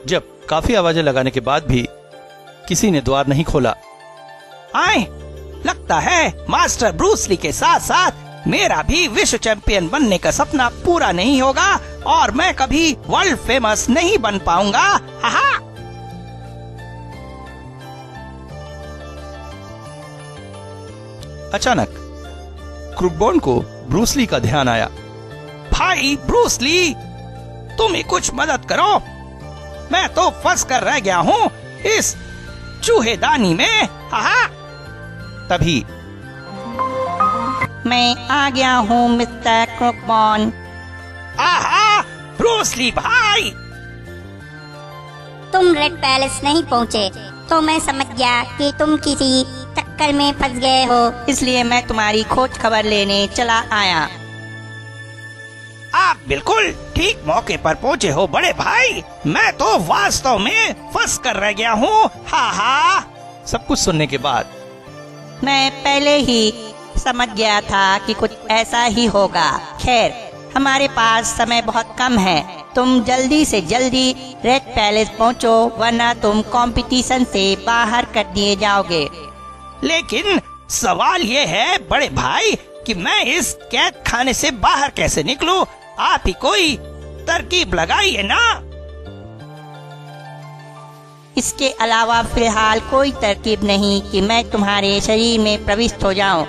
जब काफी आवाजें लगाने के बाद भी किसी ने द्वार नहीं खोला। आए, लगता है मास्टर ब्रूस ली के साथ साथ मेरा भी विश्व चैंपियन बनने का सपना पूरा नहीं होगा और मैं कभी वर्ल्ड फेमस नहीं बन पाऊंगा। हाहा। अचानक क्रूकबॉर्न को ब्रूस ली का ध्यान आया। भाई ब्रूस ली, तुम ही कुछ मदद करो, मैं तो फंस कर रह गया हूँ इस चूहेदानी में। हाहा। तभी मैं आ गया हूँ मिस्टर क्रूकबॉर्न। आहा, ब्रूस ली भाई, तुम रेड पैलेस नहीं पहुँचे तो मैं समझ गया कि तुम किसी चक्कर में फंस गए हो, इसलिए मैं तुम्हारी खोज खबर लेने चला आया। आप बिल्कुल ठीक मौके पर पहुँचे हो बड़े भाई, मैं तो वास्तव में फंस कर रह गया हूँ। हाहा। सब कुछ सुनने के बाद मैं पहले ही समझ गया था कि कुछ ऐसा ही होगा। खैर, हमारे पास समय बहुत कम है, तुम जल्दी से जल्दी रेड पैलेस पहुंचो वरना तुम कंपटीशन से बाहर कर दिए जाओगे। लेकिन सवाल ये है बड़े भाई कि मैं इस कैद खाने से बाहर कैसे निकलूं? आप ही कोई तरकीब लगाइए ना। इसके अलावा फिलहाल कोई तरकीब नहीं कि मैं तुम्हारे शरीर में प्रविष्ट हो जाऊं।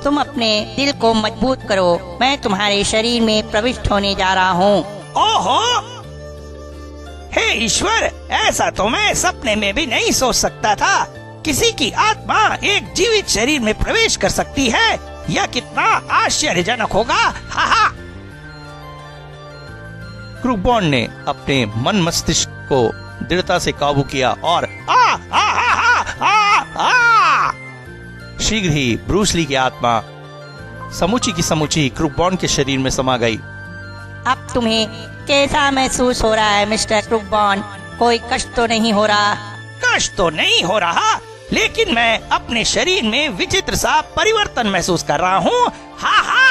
तुम अपने दिल को मजबूत करो, मैं तुम्हारे शरीर में प्रविष्ट होने जा रहा हूँ। ओहो, हे ईश्वर, ऐसा तो मैं सपने में भी नहीं सोच सकता था। किसी की आत्मा एक जीवित शरीर में प्रवेश कर सकती है, यह कितना आश्चर्यजनक होगा। हाहा। क्रूकबॉर्न ने अपने मन मस्तिष्क को दृढ़ता से काबू किया और शीघ्र ही ब्रूस ली की आत्मा समूची की समूची क्रूकबॉर्न के शरीर में समा गई। अब तुम्हें कैसा महसूस हो रहा है मिस्टर क्रूकबॉर्न? कोई कष्ट तो नहीं हो रहा? कष्ट तो नहीं हो रहा, लेकिन मैं अपने शरीर में विचित्र सा परिवर्तन महसूस कर रहा हूँ। हाहा।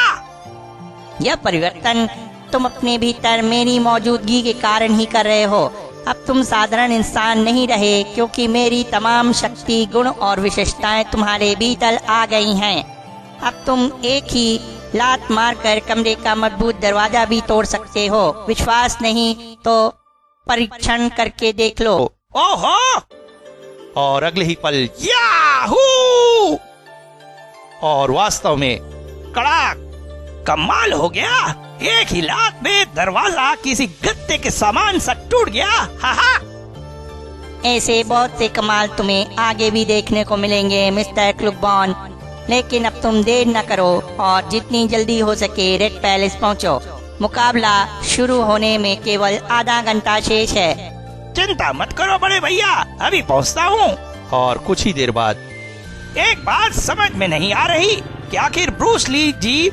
यह परिवर्तन तुम अपने भीतर मेरी मौजूदगी के कारण ही कर रहे हो। अब तुम साधारण इंसान नहीं रहे, क्योंकि मेरी तमाम शक्ति, गुण और विशेषताएं तुम्हारे भीतर आ गई हैं। अब तुम एक ही लात मारकर कमरे का मजबूत दरवाजा भी तोड़ सकते हो। विश्वास नहीं तो परीक्षण करके देख लो। ओहो। और अगले ही पल याहू! और वास्तव में कड़ाक, कमाल हो गया। एक ही लात में दरवाजा किसी गत्ते के सामान सा टूट गया। हाहा। ऐसे बहुत से कमाल तुम्हें आगे भी देखने को मिलेंगे मिस्टर क्रूकबॉर्न, लेकिन अब तुम देर न करो और जितनी जल्दी हो सके रेड पैलेस पहुंचो। मुकाबला शुरू होने में केवल आधा घंटा शेष है। चिंता मत करो बड़े भैया, अभी पहुंचता हूँ। और कुछ ही देर बाद एक बात समझ में नहीं आ रही कि आखिर ब्रूस ली जी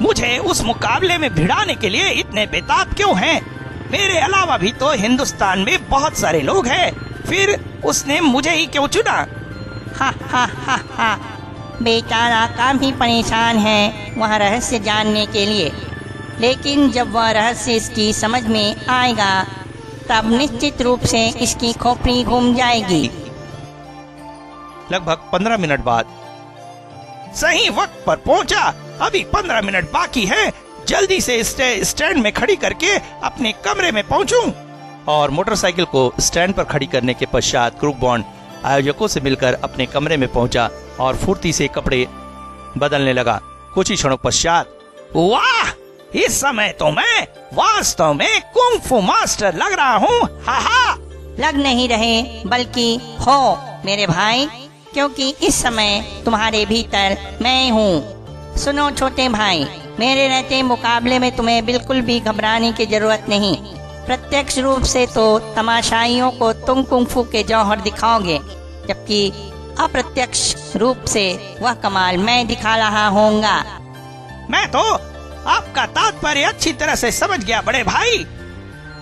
मुझे उस मुकाबले में भिड़ाने के लिए इतने बेताब क्यों हैं? मेरे अलावा भी तो हिंदुस्तान में बहुत सारे लोग हैं, फिर उसने मुझे ही क्यों चुना? हा हा हा हा। बेचारा काफी परेशान है वह रहस्य जानने के लिए, लेकिन जब वह रहस्य इसकी समझ में आएगा तब निश्चित रूप से इसकी खोपड़ी घूम जाएगी। लगभग 15 मिनट बाद सही वक्त पर पहुंचा। अभी 15 मिनट बाकी है, जल्दी से स्टैंड में खड़ी करके अपने कमरे में पहुंचूं। और मोटरसाइकिल को स्टैंड पर खड़ी करने के पश्चात क्रूकबॉर्न आयोजकों से मिलकर अपने कमरे में पहुंचा और फुर्ती से कपड़े बदलने लगा। कुछ ही क्षणों पश्चात वाह, इस समय तो मैं वास्तव में कुंग फू मास्टर लग रहा हूँ। हाहा। लग नहीं रहे बल्कि हो मेरे भाई, क्योंकि इस समय तुम्हारे भीतर मैं हूँ। सुनो छोटे भाई, मेरे रहते मुकाबले में तुम्हें बिल्कुल भी घबराने की जरूरत नहीं। प्रत्यक्ष रूप से तो तमाशाइयों को तुम कुंग फू के जौहर दिखाओगे, जबकि अप्रत्यक्ष रूप से वह कमाल मैं दिखा रहा होऊंगा। मैं तो आपका तात्पर्य अच्छी तरह से समझ गया बड़े भाई,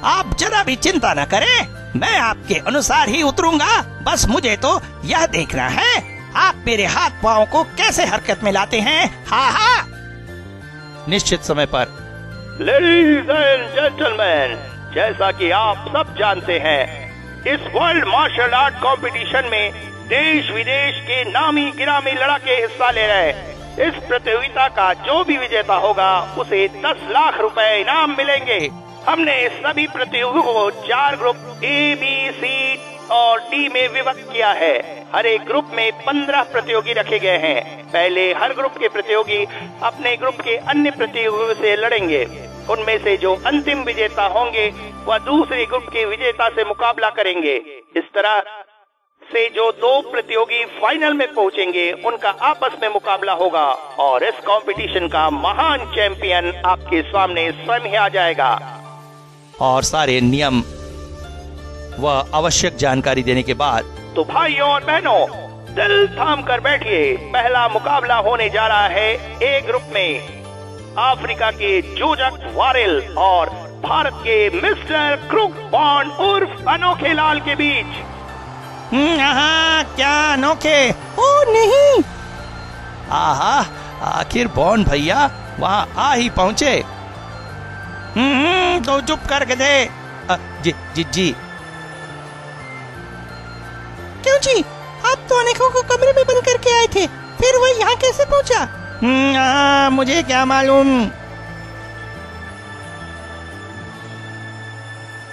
आप जरा भी चिंता न करें, मैं आपके अनुसार ही उतरूंगा। बस मुझे तो यह देखना है आप मेरे हाथ पाँव को कैसे हरकत में लाते हैं। हाहा। निश्चित समय पर लेडीज एंड जेंटलमैन, जैसा कि आप सब जानते हैं इस वर्ल्ड मार्शल आर्ट कंपटीशन में देश विदेश के नामी गिरामी लड़ाके हिस्सा ले रहे हैं। इस प्रतियोगिता का जो भी विजेता होगा उसे 10 लाख रुपए इनाम मिलेंगे। हमने सभी प्रतियोगियों को 4 ग्रुप A, B, C और D में विभक्त किया है। हर एक ग्रुप में 15 प्रतियोगी रखे गए हैं। पहले हर ग्रुप के प्रतियोगी अपने ग्रुप के अन्य प्रतियोगियों से लड़ेंगे। उनमें से जो अंतिम विजेता होंगे वह दूसरे ग्रुप के विजेता से मुकाबला करेंगे। इस तरह से जो 2 प्रतियोगी फाइनल में पहुंचेंगे उनका आपस में मुकाबला होगा और इस कंपटीशन का महान चैंपियन आपके सामने स्वयं ही आ जाएगा। और सारे नियम व आवश्यक जानकारी देने के बाद तो भाइयों और बहनों, दिल थाम कर बैठिए। पहला मुकाबला होने जा रहा है ए ग्रुप में अफ्रीका के जोजक वारेल और भारत के मिस्टर क्रुक बॉन्ड उर्फ अनोखे लाल के बीच। क्या अनोखे? ओ नहीं, आहा, आखिर बॉन्ड भैया वहाँ आ ही पहुँचे। तो चुप कर गधे। जी क्यों जी? आप तो अनेकों को कमरे में बंद करके आए थे, फिर वह यहाँ कैसे पहुँचा? मुझे क्या मालूम।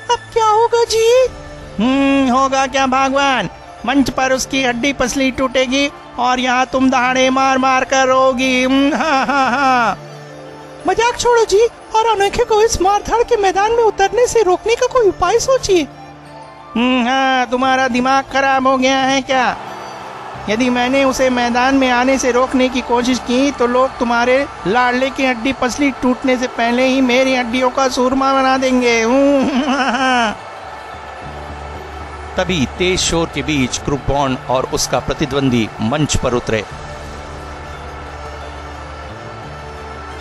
अब क्या होगा जी? होगा क्या भगवान, मंच पर उसकी हड्डी पसली टूटेगी और यहाँ तुम दहाड़े मार मार कर रोगी। मजाक छोड़ो जी और अनोखे को इस मारधाड़ के मैदान में उतरने से रोकने का कोई उपाय सोचिए। हाँ, तुम्हारा दिमाग खराब हो गया है क्या? यदि मैंने उसे मैदान में आने से रोकने की कोशिश की तो लोग तुम्हारे लाडले की हड्डी पसली टूटने से पहले ही मेरी हड्डियों का सूरमा बना देंगे। तभी तेज शोर के बीच क्रुक बॉन्ड और उसका प्रतिद्वंदी मंच पर उतरे।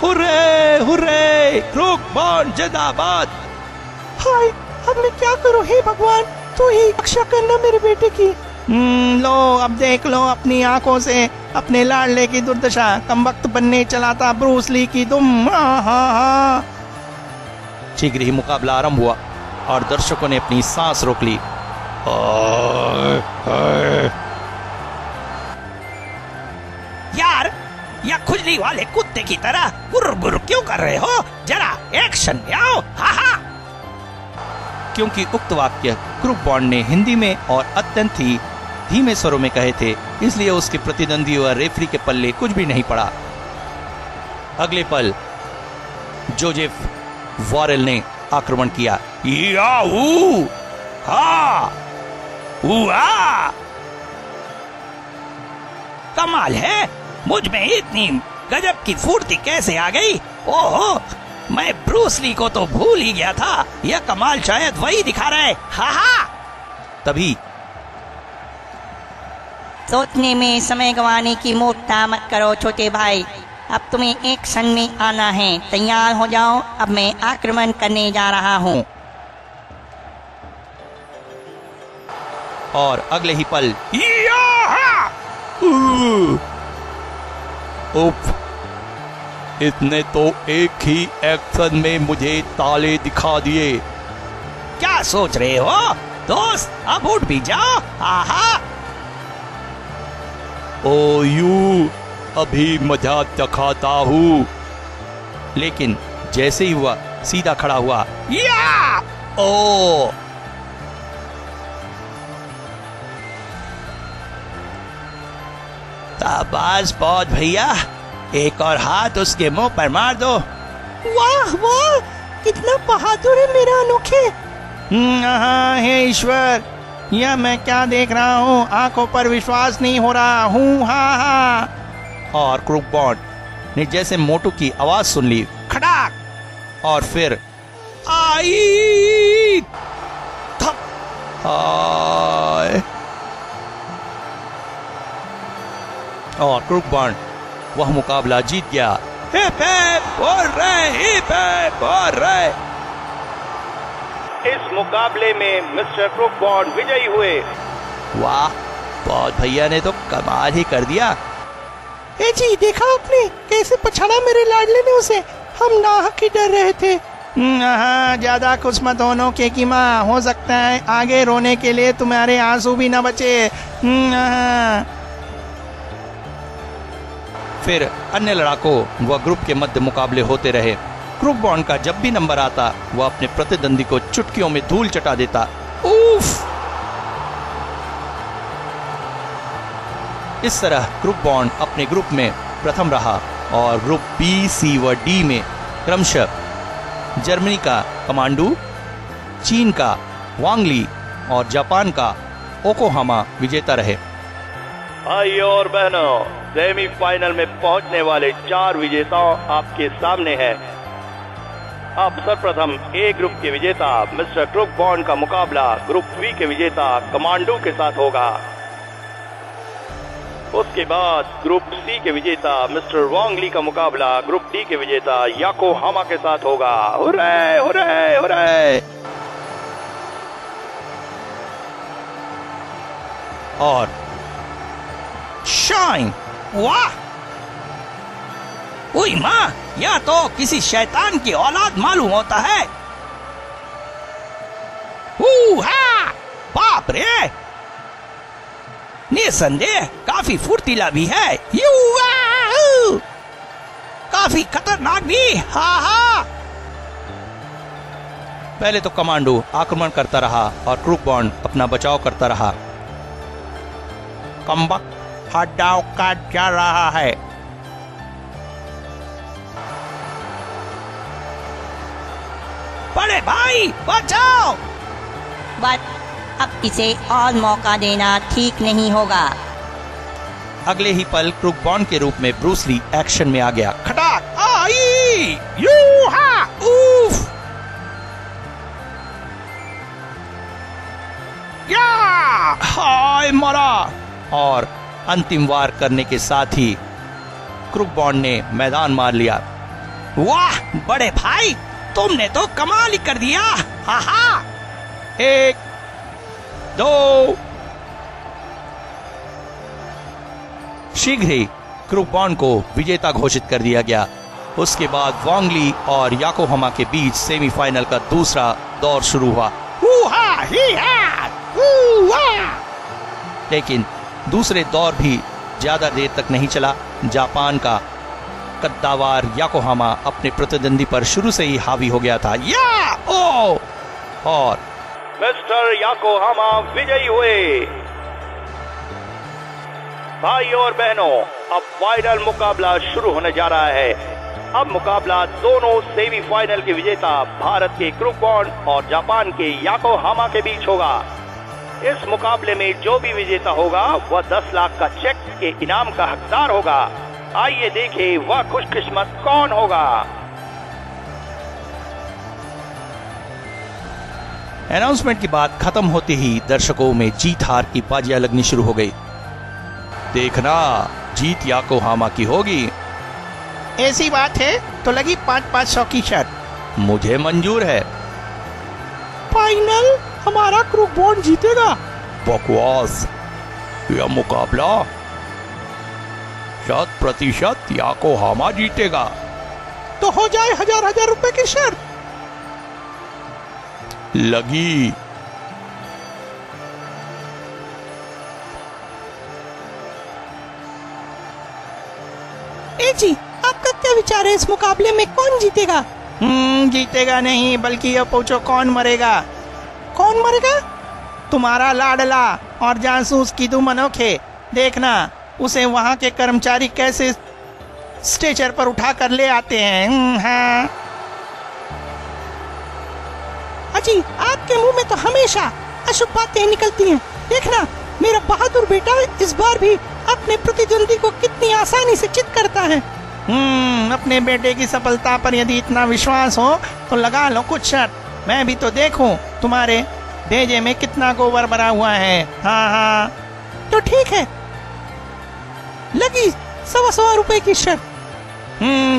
हुर्रे हुर्रे, क्रुक बॉन्ड जिंदाबाद। हाय, अब मैं क्या करूं? हे भगवान, तू ही रक्षा करना मेरे बेटे की। लो, अब देख लो अपनी आंखों से अपने लाडले की दुर्दशा। कमबख्त बनने चला था ब्रूस ली की तुम। शीघ्र ही मुकाबला आरंभ हुआ और दर्शकों ने अपनी सांस रोक ली। यार, या खुजली वाले कुत्ते की तरह गुर गुर क्यों कर रहे हो? जरा एक्शन में आओ। हा। क्योंकि उक्त वाक्य क्रुक बॉन्ड ने हिंदी में और अत्यंत ही धीमे स्वरों में कहे थे, इसलिए उसके प्रतिद्वंदी व रेफरी के पल्ले कुछ भी नहीं पड़ा। अगले पल जोसेफ वारेल ने आक्रमण किया। कमाल है, मुझ में इतनी गजब की फुर्ती कैसे आ गई? ओहो, मैं ब्रूस ली को तो भूल ही गया था। यह कमाल शायद वही दिखा रहे। हा। तभी सोचने में समय गंवाने की मूर्खता मत करो छोटे भाई। अब तुम्हें एक क्षण में आना है। तैयार हो जाओ, अब मैं आक्रमण करने जा रहा हूँ। और अगले ही पल उफ, इसने तो एक ही एक्शन में मुझे ताले दिखा दिए। क्या सोच रहे हो दोस्त? अब उठ भी जाओ। आहा। ओ यू, अभी मजा चखाता हूँ। लेकिन जैसे ही हुआ सीधा खड़ा हुआ। या! ओ! शाबाश बहुत भैया, एक और हाथ उसके मुंह पर मार दो। वाह वाह, कितना बहादुर है मेरा अनोखे। हाँ, हे ईश्वर, यह मैं क्या देख रहा हूँ? आंखों पर विश्वास नहीं हो रहा हूँ। हाँ। और क्रुक बॉन्ड ने जैसे मोटू की आवाज सुन ली, खड़ाक, और फिर आई थप। और क्रुक बॉन्ड वह मुकाबला जीत गया। Hip hip hurray, hip hip hurray. इस मुकाबले में मिस्टर क्रुक बॉन्ड विजयी हुए। वाह, बहुत भैया ने तो कमाल ही कर दिया। ए जी, देखा आपने कैसे पछाड़ा मेरे लाडले ने उसे? हम नाहक ही डर रहे थे। हाँ, ज्यादा खुश मत हो नोके की माँ, हो सकता है आगे रोने के लिए तुम्हारे आंसू भी न बचे। हाँ। फिर अन्य लड़ाकों व ग्रुप के मध्य मुकाबले होते रहे। क्रूक बॉन्ड का जब भी नंबर आता वह अपने प्रतिद्वंदी को चुटकियों में धूल चटा देता। उफ! इस तरह क्रूक बॉन्ड अपने ग्रुप में प्रथम रहा और ग्रुप बी, सी व डी में क्रमशः जर्मनी का कमांडू, चीन का वांग ली और जापान का ओकोहामा विजेता रहे। भाइयों और बहनों, सेमीफाइनल में पहुंचने वाले 4 विजेताओं आपके सामने हैं। अब सर्वप्रथम ए ग्रुप के विजेता मिस्टर क्रूक बॉन्ड का मुकाबला ग्रुप बी के विजेता कमांडो के साथ होगा। उसके बाद ग्रुप सी के विजेता मिस्टर वांग ली का मुकाबला ग्रुप डी के विजेता याकोहामा के साथ होगा। Hurray hurray hurray! और शाइन, वाह! ओई माँ, यह तो किसी शैतान की औलाद मालूम होता है। बाप रे! निसंदेह काफी फुर्तीला भी है, काफी खतरनाक भी। हा हा। पहले तो कमांडो आक्रमण करता रहा और क्रूक बॉन्ड अपना बचाव करता रहा। कम्बक हटाओ काट जा रहा है। बड़े भाई बचाओ! बट अब इसे और मौका देना ठीक नहीं होगा। अगले ही पल क्रूक बॉन्ड के रूप में ब्रूस ली एक्शन में आ गया। खटाक आई यू हा उफ या हाय मरा। और अंतिम वार करने के साथ ही क्रूक बॉन्ड ने मैदान मार लिया। वाह बड़े भाई, तुमने तो कमाल ही कर दिया। हा हा। 1, 2। शीघ्र ही क्रूक बॉन्ड को विजेता घोषित कर दिया गया। उसके बाद वांग ली और याकोहामा के बीच सेमीफाइनल का दूसरा दौर शुरू हुआ। लेकिन दूसरे दौर भी ज्यादा देर तक नहीं चला। जापान का कद्दावर याकोहामा अपने प्रतिद्वंदी पर शुरू से ही हावी हो गया था। या ओ और मिस्टर याकोहामा विजयी हुए। भाइयों और बहनों, अब फाइनल मुकाबला शुरू होने जा रहा है। अब मुकाबला दोनों सेमीफाइनल के विजेता भारत के क्रूक बॉन्ड और जापान के याकोहामा के बीच होगा। इस मुकाबले में जो भी विजेता होगा वह 10 लाख का चेक के इनाम का हकदार होगा। आइए देखें वह खुशकिस्मत कौन होगा। अनाउंसमेंट की बात खत्म होते ही दर्शकों में जीत हार की बाजियां लगनी शुरू हो गई। देखना, जीत याकोहामा की होगी। ऐसी बात है तो लगी 500 की शर्त। मुझे मंजूर है। फाइनल हमारा क्रूक बॉन्ड जीतेगा। बकवास। यह मुकाबला 100% याकोहामा जीतेगा। तो हो जाए 1000 रुपए की शर्त। लगी। जी, आपका क्या विचार है इस मुकाबले में कौन जीतेगा? जीतेगा नहीं बल्कि ये पूछो कौन मरेगा। कौन मरेगा? तुम्हारा लाडला और जासूस कीदू मनोखे। देखना उसे वहाँ के कर्मचारी कैसे स्ट्रेचर पर उठा कर ले आते हैं। हाँ। अजी, आपके मुंह में तो हमेशा अशुभ बातें निकलती हैं। देखना मेरा बहादुर बेटा इस बार भी अपने प्रतिद्वंदी को कितनी आसानी से चित करता है। अपने बेटे की सफलता पर यदि इतना विश्वास हो तो लगा लो कुछ शर्त। मैं भी तो देखूं तुम्हारे भेजे में कितना गोबर भरा हुआ है। हाँ हाँ, तो ठीक है, लगी 125 रुपए की शर्त।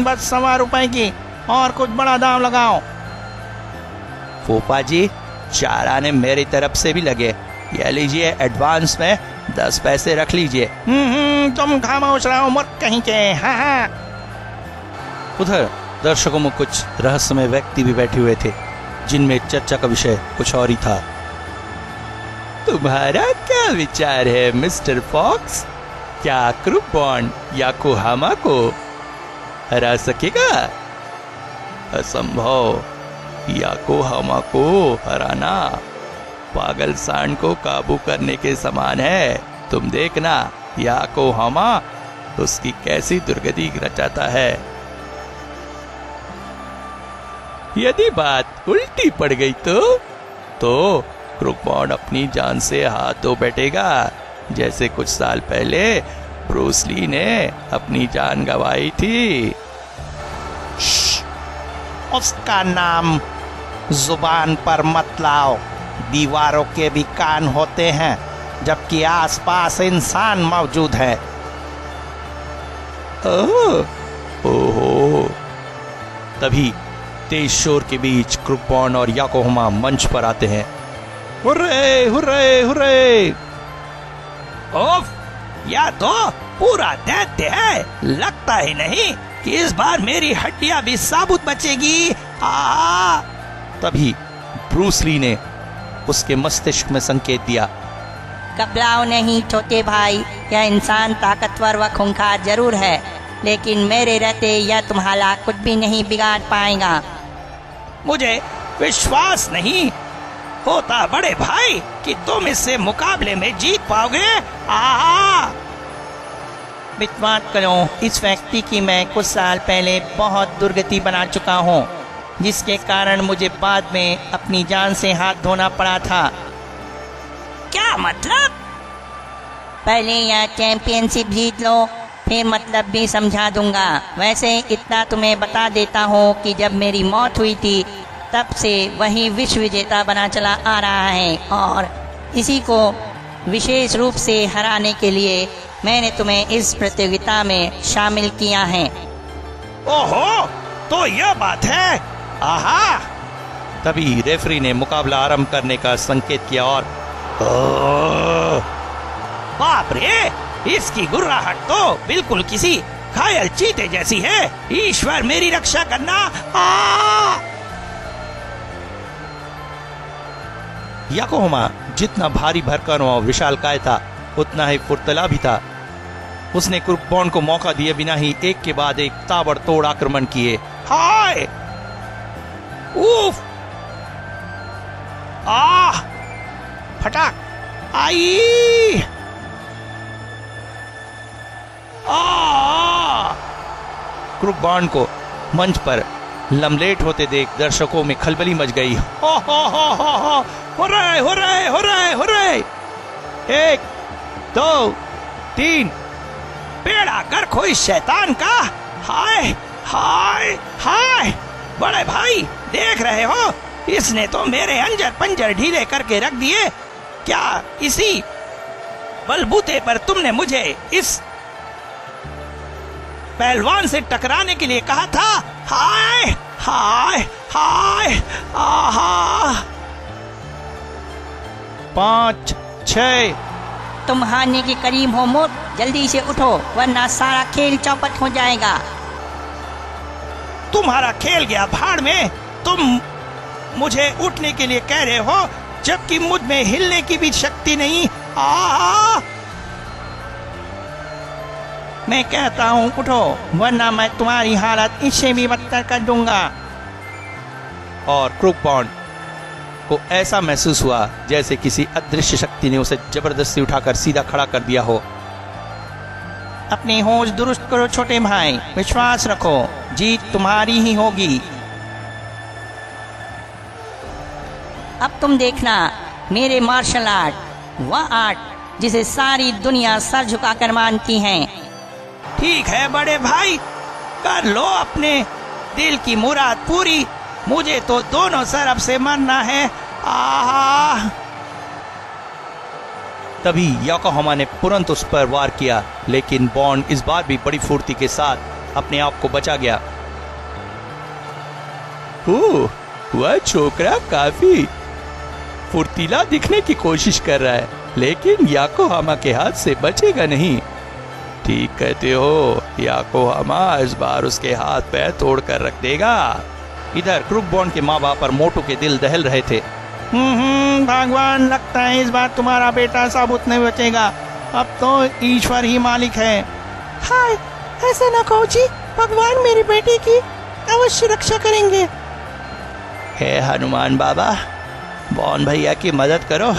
बस 125 रुपए की, और कुछ बड़ा दाम लगाओ। फूफा जी, 4 आने मेरी तरफ से भी लगे। ये लीजिए, एडवांस में 10 पैसे रख लीजिए। तुम खामोश रहो मूर्ख कहीं के। हाँ हाँ। उधर दर्शकों में कुछ रहस्यमय व्यक्ति भी बैठे हुए थे, जिनमें चर्चा का विषय कुछ और ही था। तुम्हारा क्या विचार है मिस्टर फॉक्स? क्या क्रूक बॉन्ड याकोहामा को हरा सकेगा? असंभव। याकोहामा को हराना पागल सांड को काबू करने के समान है। तुम देखना याकोहामा उसकी कैसी दुर्गति रचाता है। यदि बात उल्टी पड़ गई तो क्रूक बॉन्ड अपनी जान से हाथ धो बैठेगा, जैसे कुछ साल पहले ब्रूस ली ने अपनी जान गंवाई थी। उसका नाम जुबान पर मत लाओ। दीवारों के भी कान होते हैं, जबकि आसपास इंसान मौजूद है। ओहो। तभी तेज शोर के बीच क्रूक बॉन्ड और याकोहामा मंच पर आते हैं। Hurray hurray hurray. ओफ, या तो पूरा दैत्य है। लगता ही नहीं कि इस बार मेरी हड्डियां भी साबुत बचेगी। तभी ब्रूस ली ने उसके मस्तिष्क में संकेत दिया। घबराओ नहीं छोटे भाई, यह इंसान ताकतवर व खूंखार जरूर है, लेकिन मेरे रहते यह तुम्हारा कुछ भी नहीं बिगाड़ पाएगा। मुझे विश्वास नहीं होता बड़े भाई कि तुम इससे मुकाबले में जीत पाओगे। विश्वास करो, इस व्यक्ति की मैं कुछ साल पहले बहुत दुर्गति बना चुका हूँ, जिसके कारण मुझे बाद में अपनी जान से हाथ धोना पड़ा था। क्या मतलब? पहले यह चैंपियनशिप जीत लो, फिर मतलब भी समझा दूंगा। वैसे इतना तुम्हें बता देता हूँ कि जब मेरी मौत हुई थी तब से वही विश्व विजेता बना चला आ रहा है, और इसी को विशेष रूप से हराने के लिए मैंने तुम्हें इस प्रतियोगिता में शामिल किया है। ओहो, तो यह बात है। आहा। तभी रेफरी ने मुकाबला आरंभ करने का संकेत किया और बाप रे, इसकी गुर्राहट तो बिल्कुल किसी घायल चीते जैसी है। ईश्वर मेरी रक्षा करना। याकोहामा जितना भारी भरकम और विशालकाय था, उतना ही फुर्तला भी था। उसने क्रूक बॉन्ड को मौका दिए बिना ही एक के बाद एक ताबड़तोड़ आक्रमण किए। हाय, उफ, फटाक, आई, क्रूक बॉन्ड को मंच पर लमलेट होते देख दर्शकों में खलबली मच गई। Hurray hurray hurray hurray. 1 2 3। बेड़ा गर्क हो इस शैतान का। हाय हाय हाय। बड़े भाई, देख रहे हो, इसने तो मेरे अंजर पंजर ढीले करके रख दिए। क्या इसी बलबूते पर तुमने मुझे इस पहलवान से टकराने के लिए कहा था? हाय हाय हाय। आहा। 5 6। तुम हारने के करीब हो मोट, जल्दी से उठो वरना सारा खेल चौपट हो जाएगा। तुम्हारा खेल गया भाड़ में। तुम मुझे उठने के लिए कह रहे हो, जबकि मुझ में हिलने की भी शक्ति नहीं। मैं कहता हूँ उठो, वरना मैं तुम्हारी हालत इससे भी बदतर कर दूंगा। और क्रूक बॉन्ड को ऐसा महसूस हुआ जैसे किसी अदृश्य शक्ति ने उसे जबरदस्ती उठाकर सीधा खड़ा कर दिया हो। अपनी होश दुरुस्त करो छोटे भाई, विश्वास रखो, जीत तुम्हारी ही होगी। अब तुम देखना मेरे मार्शल आर्ट, वह आर्ट जिसे सारी दुनिया सर झुकाकर मानती है। ठीक है बड़े भाई, कर लो अपने दिल की मुराद पूरी। मुझे तो दोनों तरफ से मरना है। आहा। तभी याकोहामा ने तुरंत उस पर वार किया, लेकिन बॉन्ड इस बार भी बड़ी फुर्ती के साथ अपने आप को बचा गया। वह छोकरा काफी फुर्तीला दिखने की कोशिश कर रहा है, लेकिन याकोहामा के हाथ से बचेगा नहीं। ठीक कहते हो, याकोहामा इस बार उसके हाथ पैर तोड़ कर रख देगा। इधर क्रूक बॉन्ड के माँ बाप और मोटू के दिल दहल रहे थे। भगवान, लगता है इस बार तुम्हारा बेटा साबुत नहीं बचेगा। अब तो ईश्वर ही मालिक है। हाय, ऐसा ना कहो जी, भगवान मेरी बेटी की अवश्य रक्षा करेंगे। हे हनुमान बाबा, बॉन भैया की मदद करो,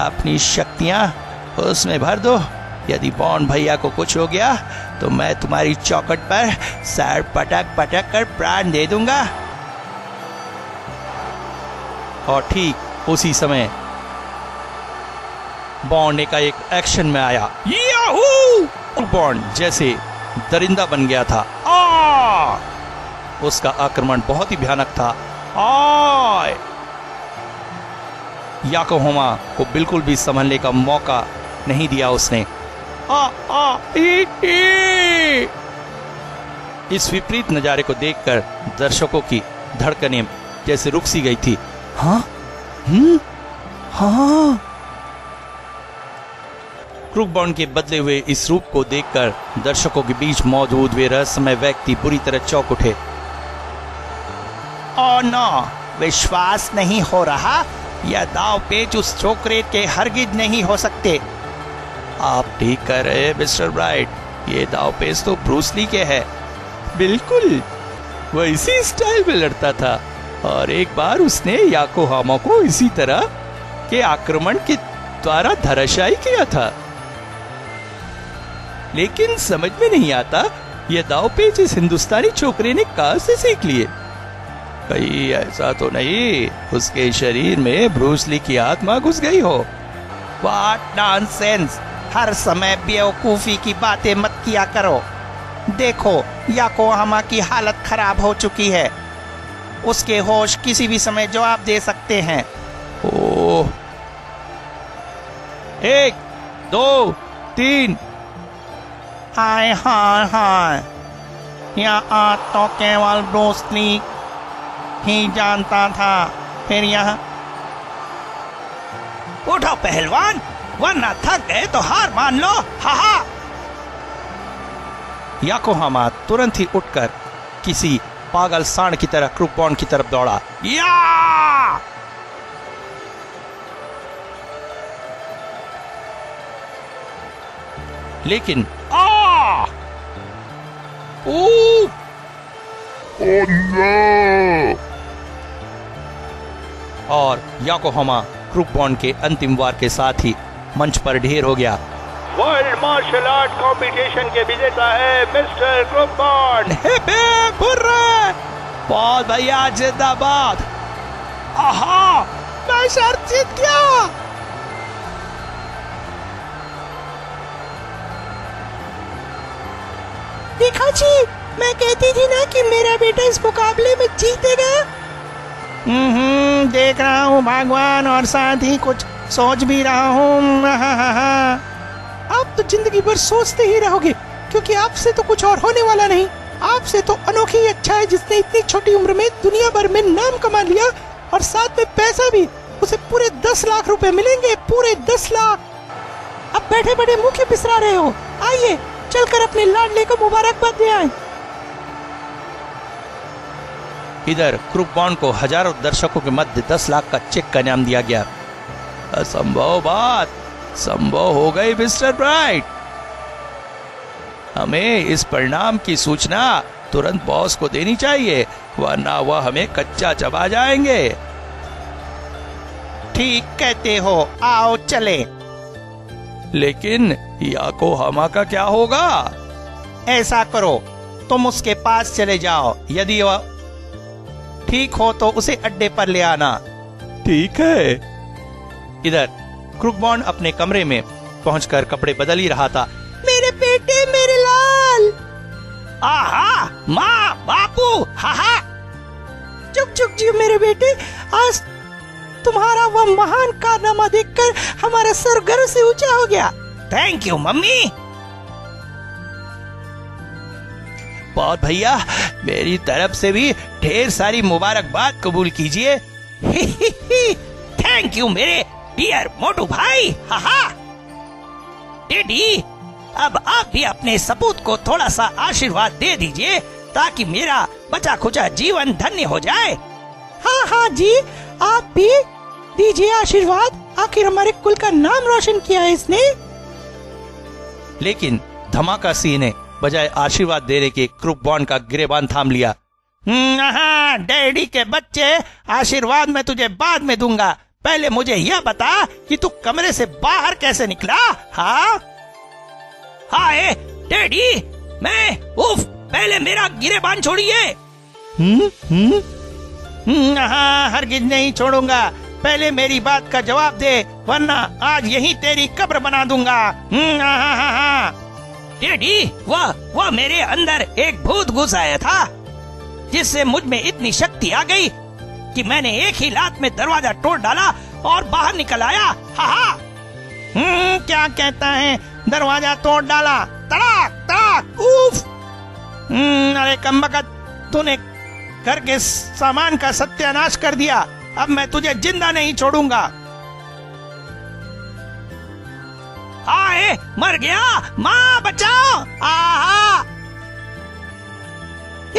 अपनी शक्तियां उसमें भर दो। यदि बॉन भैया को कुछ हो गया तो मैं तुम्हारी चौखट पर सर पटक पटक कर प्राण दे दूंगा। और ठीक उसी समय बॉन्ड का एक एक्शन में आया। याहू! बॉन्ड जैसे दरिंदा बन गया था। उसका आक्रमण बहुत ही भयानक था। याकोहामा को बिल्कुल भी संभलने का मौका नहीं दिया उसने। इस विपरीत नजारे को देखकर दर्शकों की धड़कनें जैसे रुक सी गई थी। हाँ, हाँ। क्रूक बॉन्ड के बदले हुए इस रूप को देखकर दर्शकों के बीच मौजूद वे रहस्यमय व्यक्ति बुरी तरह चौंक उठे। ओह नो, विश्वास नहीं हो रहा। यह दाव पेच उस छोकरे के हरगिज नहीं हो सकते। आप ठीक कह रहे हैं मिस्टर ब्राइट, ये दाव पेच तो ब्रूस ली के है। बिल्कुल वह इसी स्टाइल में लड़ता था और एक बार उसने याकोहामा को इसी तरह के आक्रमण के द्वारा धराशायी किया था। लेकिन समझ में नहीं आता यह दाव पेच इस हिंदुस्तानी छोकरे ने कहां से सीख लिए। कहीं ऐसा तो नहीं उसके शरीर में ब्रूस ली की आत्मा घुस गई हो। व्हाट नॉनसेंस, हर समय बेवकूफी की बातें मत किया करो। देखो, याकोहामा की हालत खराब हो चुकी है। उसके होश किसी भी समय जवाब दे सकते हैं। ओह, 1 2 3। हाय हाय हाय, यहाँ तो केवल ब्रूस ली ही जानता था। फिर यहाँ उठो पहलवान, वरना थक गए तो हार मान लो। हा। याकोहामा तुरंत ही उठकर किसी पागल सांड की तरह क्रूक बॉन्ड की तरफ दौड़ा। या! लेकिन और याकोहामा क्रूक बॉन्ड के अंतिम वार के साथ ही मंच पर ढेर हो गया। वर्ल्ड मार्शल आर्ट कंपटीशन के विजेता है मिस्टर क्रूक बॉन्ड। बहुत भैया जिंदाबाद। आहा, मैं शर्त जीत गया। देखा जी, मैं कहती थी ना कि मेरा बेटा इस मुकाबले में जीतेगा। देख रहा हूँ भगवान, और साथ ही कुछ सोच भी रहा हूँ। आप तो जिंदगी भर सोचते ही रहोगे, क्योंकि आपसे तो कुछ और होने वाला नहीं। आपसे तो अनोखी ही अच्छा है जिसने इतनी छोटी उम्र में दुनिया भर में नाम कमा लिया, और साथ में पैसा भी। उसे पूरे 10 लाख रुपए मिलेंगे, पूरे 10 लाख। अब बैठे बैठे मुंह क्यों पिसरा रहे हो? आइए चलकर अपने लाडले को मुबारकबाद दे आए। इधर क्रूक बॉन्ड को हजारों दर्शकों के मध्य 10 लाख का चेक का इनाम दिया गया। असंभव बात संभव हो गई मिस्टर ब्राइट। हमें इस परिणाम की सूचना तुरंत बॉस को देनी चाहिए, वरना वह हमें कच्चा चबा जाएंगे। ठीक कहते हो, आओ चले। लेकिन याकोहामा का क्या होगा? ऐसा करो, तुम उसके पास चले जाओ। यदि वह ठीक हो तो उसे अड्डे पर ले आना। ठीक है। इधर क्रूक बॉन्ड अपने कमरे में पहुंचकर कपड़े बदल ही रहा था। मेरे बेटे, मेरे लाल। आहा, माँ, बापू, हाहा। चुप चुप जी मेरे बेटे, आज तुम्हारा वह महान कारनामा देखकर हमारा सर गर्व से ऊंचा हो गया। Thank you mummy. बहुत भैया, मेरी तरफ से भी ढेर सारी मुबारकबाद कबूल कीजिए। थैंक यू मेरे डियर मोटू भाई। हाहा। डैडी, अब आप भी अपने सपूत को थोड़ा सा आशीर्वाद दे दीजिए ताकि मेरा बचा खुचा जीवन धन्य हो जाए। हाँ हाँ जी, आप भी दीजिए आशीर्वाद, आखिर हमारे कुल का नाम रोशन किया है इसने। लेकिन धमाका सिंह ने बजाय आशीर्वाद देने के क्रूक बॉन्ड का गिरेबान थाम लिया। हाँ डैडी के बच्चे, आशीर्वाद मैं तुझे बाद में दूंगा, पहले मुझे यह बता कि तू कमरे से बाहर कैसे निकला। हाँ हाय डैडी, मैं उफ, पहले मेरा गिरेबान छोड़िए। हाँ हरगिज नहीं छोड़ूंगा, पहले मेरी बात का जवाब दे वरना आज यहीं तेरी कब्र बना दूंगा। डैडी, वह मेरे अंदर एक भूत घुस आया था जिससे मुझ में इतनी शक्ति आ गई कि मैंने एक ही लात में दरवाजा तोड़ डाला और बाहर निकल आया। हा क्या कहता है, दरवाजा तोड़ डाला? तड़ाक तड़ाक, उफ। अरे कमबख्त, तूने घर के सामान का सत्यानाश कर दिया, अब मैं तुझे जिंदा नहीं छोड़ूंगा। हाय मर गया, माँ बचाओ। आहा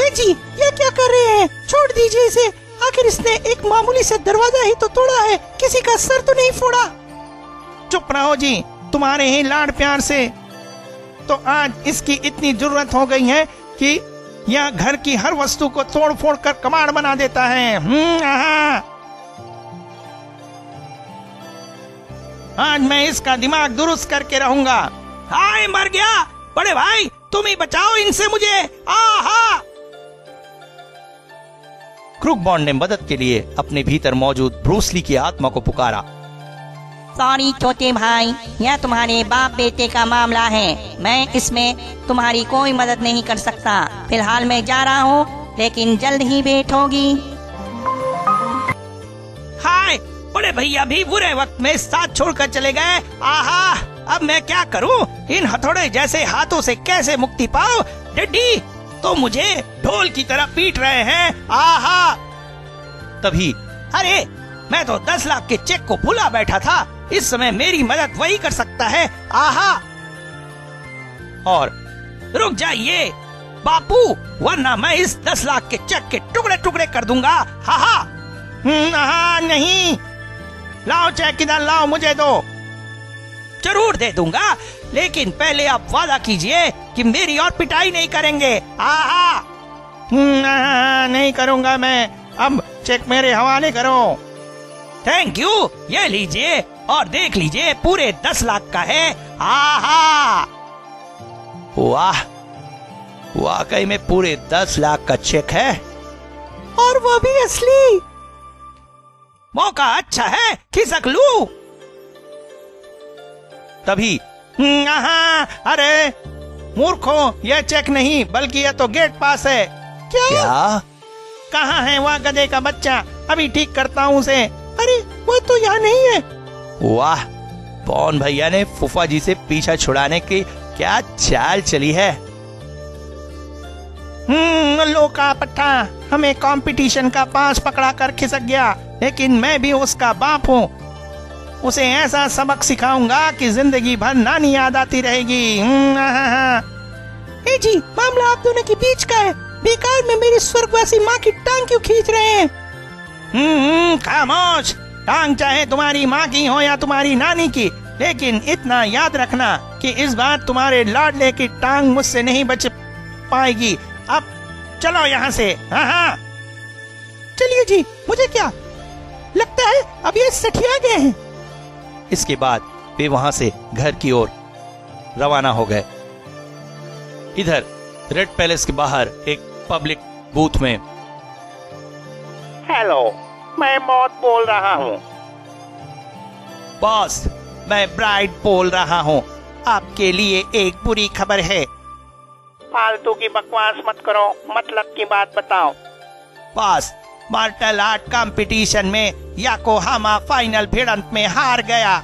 जी, ये क्या कर रहे हैं? छोड़ दीजिए इसे, आखिर इसने एक मामूली सा दरवाजा ही तो तोड़ा है, किसी का सर तो नहीं फोड़ा। चुप रहो जी, तुम्हारे ही लाड प्यार से तो आज इसकी इतनी जरूरत हो गई है कि यह घर की हर वस्तु को तोड़ फोड़ कर कमाड़ बना देता है। आज मैं इसका दिमाग दुरुस्त करके रहूंगा। हाय मर गया, बड़े भाई तुम ही बचाओ इनसे मुझे। आहा क्रूक बॉन्ड ने मदद के लिए अपने भीतर मौजूद ब्रूस ली की आत्मा को पुकारा। सॉरी छोटे भाई, यह तुम्हारे बाप बेटे का मामला है, मैं इसमें तुम्हारी कोई मदद नहीं कर सकता। फिलहाल मैं जा रहा हूँ, लेकिन जल्द ही भेंट होगी। हाय बड़े भैया भी बुरे वक्त में साथ छोड़कर चले गए। आहा अब मैं क्या करूँ, इन हथौड़े जैसे हाथों से कैसे मुक्ति पाऊँ? डैडी तो मुझे ढोल की तरह पीट रहे हैं। आहा तभी अरे मैं तो 10 लाख के चेक को भूला बैठा था, इस समय मेरी मदद वही कर सकता है। आहा और रुक जाइए बापू, वरना मैं इस 10 लाख के चेक के टुकड़े टुकड़े कर दूंगा। हाहा नहीं, लाओ चेक इधर लाओ, मुझे दो। जरूर दे दूंगा, लेकिन पहले आप वादा कीजिए कि मेरी और पिटाई नहीं करेंगे। आहा नहीं करूंगा मैं, अब चेक मेरे हवाले करो। थैंक यू, ये लीजिए और देख लीजिए पूरे 10 लाख का है। आहा वाह, वाकई में पूरे 10 लाख का चेक है, और वो भी असली। मौका अच्छा है, खिसक लूं। तभी अरे मूर्खों, यह चेक नहीं बल्कि यह तो गेट पास है। क्या? कहाँ है वह गधे का बच्चा? अभी ठीक करता हूँ उसे। अरे वो तो यहाँ नहीं है। वाह, पौन भैया ने फूफा जी से पीछा छुड़ाने की क्या चाल चली है। लो का पट्टा, हमें कंपटीशन का पास पकड़ा कर खिसक गया, लेकिन मैं भी उसका बाप हूँ, उसे ऐसा सबक सिखाऊंगा कि जिंदगी भर नानी याद आती रहेगी। ए जी, मामला आप दोनों के बीच का है, बेकार में मेरी स्वर्गवासी माँ की टांग क्यों खींच रहे हैं? खामोश, टांग चाहे तुम्हारी माँ की हो या तुम्हारी नानी की, लेकिन इतना याद रखना कि इस बार तुम्हारे लाडले की टांग मुझसे नहीं बच पाएगी। अब चलो यहाँ से। हाँ चलिए जी, मुझे क्या लगता है अब ये सठिया गए हैं। इसके बाद वे वहां से घर की ओर रवाना हो गए। इधर रेड पैलेस के बाहर एक पब्लिक बूथ में, हेलो, मैं मौत बोल रहा हूँ। बॉस, मैं ब्राइट बोल रहा हूँ, आपके लिए एक बुरी खबर है। फालतू की बकवास मत करो, मतलब की बात बताओ। बॉस, मार्शल आर्ट कंपटीशन में याकोहामा फाइनल भिड़ंत में हार गया।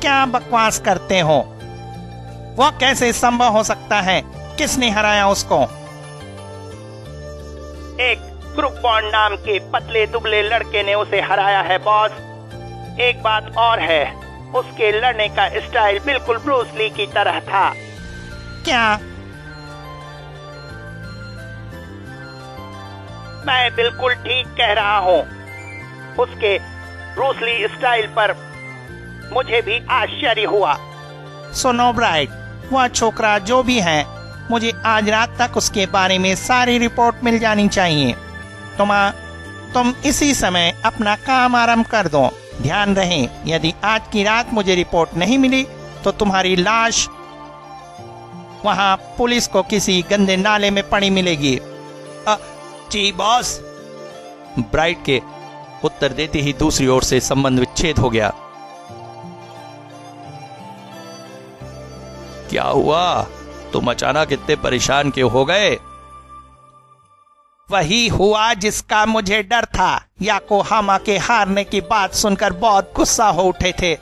क्या बकवास करते हो? वो कैसे संभव हो सकता है? किसने हराया उसको? एक क्रूक बॉन्ड नाम के पतले दुबले लड़के ने उसे हराया है बॉस। एक बात और है, उसके लड़ने का स्टाइल बिल्कुल ब्रूस ली की तरह था। क्या? मैं बिल्कुल ठीक कह रहा हूँ। उसके ब्रूस ली स्टाइल पर मुझे भी आश्चर्य हुआ। सुनो ब्राइट, वह छोकरा जो भी है, मुझे आज रात तक उसके बारे में सारी रिपोर्ट मिल जानी चाहिए। तुम इसी समय अपना काम आरंभ कर दो। ध्यान रहे, यदि आज की रात मुझे रिपोर्ट नहीं मिली तो तुम्हारी लाश वहाँ पुलिस को किसी गंदे नाले में पड़ी मिलेगी। जी बॉस। ब्राइट के उत्तर देते ही दूसरी ओर से संबंध विच्छेद हो गया। क्या हुआ? तुम अचानक इतने परेशान क्यों हो गए? वही हुआ जिसका मुझे डर था। याकोहामा के हारने की बात सुनकर बहुत गुस्सा हो उठे थे।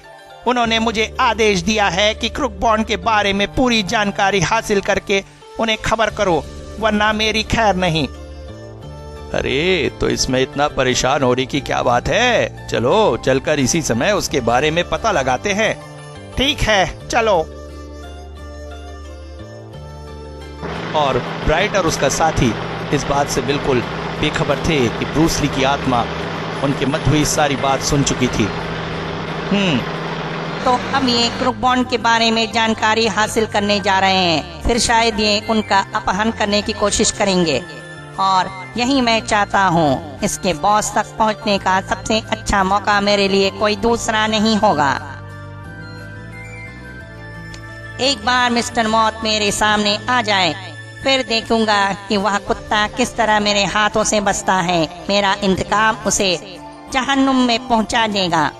उन्होंने मुझे आदेश दिया है कि क्रुक बॉन्ड के बारे में पूरी जानकारी हासिल करके उन्हें खबर करो, वरना मेरी खैर नहीं। अरे तो इसमें इतना परेशान होने की क्या बात है? चलो चलकर इसी समय उसके बारे में पता लगाते हैं। ठीक है, चलो। और ब्राइट और उसका साथी इस बात से बिल्कुल बेखबर थे कि ब्रूस ली की आत्मा उनके मध्य हुई सारी बात सुन चुकी थी। तो अब ये क्रुक बॉन्ड के बारे में जानकारी हासिल करने जा रहे हैं। फिर शायद ये उनका अपहरण करने की कोशिश करेंगे, और यही मैं चाहता हूँ। इसके बॉस तक पहुँचने का सबसे अच्छा मौका मेरे लिए कोई दूसरा नहीं होगा। एक बार मिस्टर मौत मेरे सामने आ जाए, फिर देखूंगा कि वह कुत्ता किस तरह मेरे हाथों से बचता है। मेरा इंतकाम उसे जहन्नुम में पहुंचा देगा।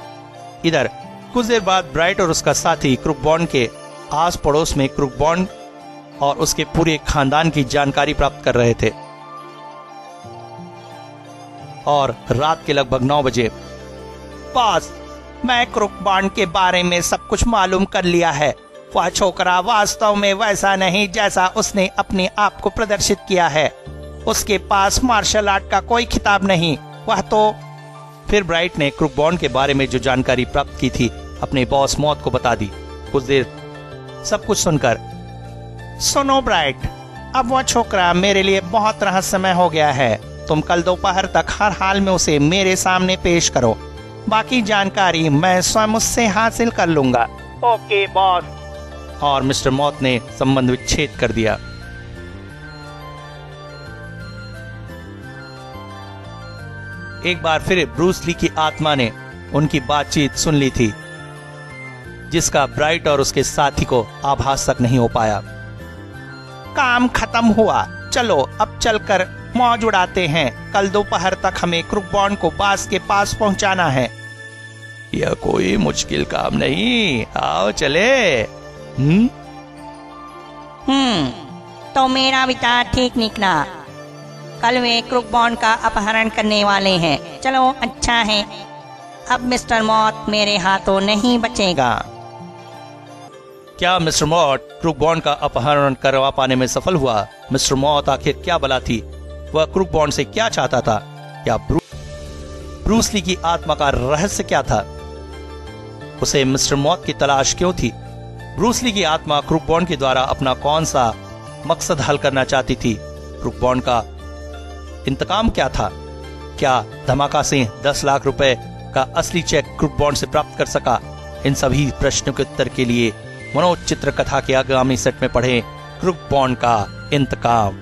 इधर कुछ देर बाद ब्राइट और उसका साथी क्रुक बॉन्ड के आस पड़ोस में क्रुक बॉन्ड और उसके पूरे खानदान की जानकारी प्राप्त कर रहे थे। और रात के लगभग 9 बजे, बॉस, मैं क्रुक बॉन्ड के बारे में सब कुछ मालूम कर लिया है। वह छोकरा वास्तव में वैसा नहीं जैसा उसने अपने आप को प्रदर्शित किया है। उसके पास मार्शल आर्ट का कोई खिताब नहीं। वह तो फिर ब्राइट ने क्रुक बॉन्ड के बारे में जो जानकारी प्राप्त की थी अपने बॉस मौत को बता दी। कुछ देर सब कुछ सुनकर, सुनो ब्राइट, अब वह छोकरा मेरे लिए बहुत रहस्यमय हो गया है। तुम कल दोपहर तक हर हाल में उसे मेरे सामने पेश करो। बाकी जानकारी मैं स्वयं उससे हासिल कर लूंगा। Okay boss. और मिस्टर मौत ने संबंध विच्छेद कर दिया। एक बार फिर ब्रूस ली की आत्मा ने उनकी बातचीत सुन ली थी, जिसका ब्राइट और उसके साथी को आभास तक नहीं हो पाया। काम खत्म हुआ, चलो अब चलकर मौज उड़ाते हैं। कल दोपहर तक हमें क्रुक बॉन्ड को बास के पास पहुंचाना है। यह कोई मुश्किल काम नहीं, आओ चले। तो मेरा विचार ठीक निकला। कल वे क्रुक बॉन्ड का अपहरण करने वाले हैं। चलो अच्छा है, अब मिस्टर मौत मेरे हाथों नहीं बचेगा। क्या मिस्टर मौत क्रुक बॉन्ड का अपहरण करवा पाने में सफल हुआ? मिस्टर मौत आखिर क्या बला थी? वह क्रुक बॉन्ड से क्या चाहता था? क्या ब्रूस ली की आत्मा का रहस्य क्या था? उसे मिस्टर मौत की तलाश क्यों थी? ब्रूस ली की आत्मा क्रुक बॉन्ड के द्वारा अपना कौन सा मकसद हल करना चाहती थी? क्रुक बॉन्ड का इंतकाम क्या था? क्या धमाका सिंह 10 लाख रुपए का असली चेक क्रुक बॉन्ड से प्राप्त कर सका? इन सभी प्रश्नों के उत्तर के लिए मनोज चित्र कथा के आगामी सेट में पढ़ें क्रुक बॉन्ड का इंतकाम।